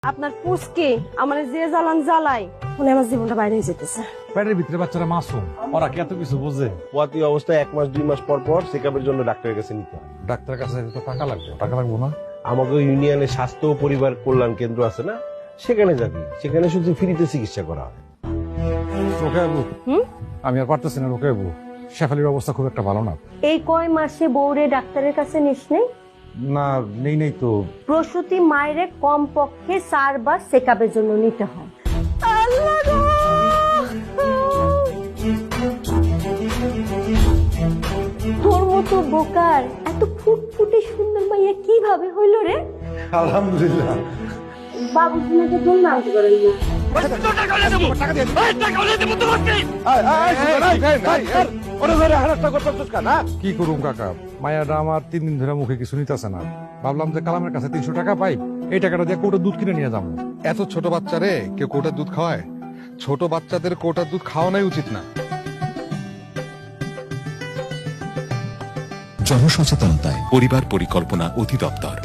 আপনার পুষকে আমার যে জ্বালান জ্বালাই মনে আমার জীবনটা বাইরে যেতেছে। পেটের ভিতরে বাচ্চারা মাসুম, ওরা কি এত কিছু বোঝে? পোয়াতি অবস্থায় 1 মাস 2 মাস পর পর চেকআপের জন্য ডাক্তারের কাছে নিতে হয়। ডাক্তারের কাছে তো টাকা লাগবে, টাকা লাগবো না? আমাকে ইউনিয়নে স্বাস্থ্য ও পরিবার কল্যাণ কেন্দ্র আছে না, সেখানে যাবি। সেখানে শুধু ফ্রিতে চিকিৎসা করা হয়। রোকেয়াবু, আমি আর পারতেছি না রোকেয়াবু, শেফালির অবস্থা খুব একটা ভালো না। এই কয় মাসে বউরে ডাক্তারের কাছে নিস নেই? না, নেই তো। প্রসূতি মায়েরে কমপক্ষে 4 বার চেকআপের জন্য নিতে হয়। আল্লাহ গো! তোর মতো বোকার এত ফুটফুটে সুন্দর মাইয়া কিভাবে হইল রে? আলহামদুলিল্লাহ। বাবু শুনেকে তোর নাম করেন না। কি করুম কাকা, মায়াটা আমার 3 দিন ধরে মুখে কিছু নিতেছে না। ভাবলাম যে কালামের কাছে 300 টাকা পাই, এই টাকাটা দিয়ে কোটা দুধ কিনে নিয়ে যাবো। এত ছোট বাচ্চারে কেউ কোটার দুধ খাওয়ায়? ছোট বাচ্চাদের কোটার দুধ খাওয়ানোই উচিত না। জনসচেতনতায় পরিবার পরিকল্পনা অধিদপ্তর।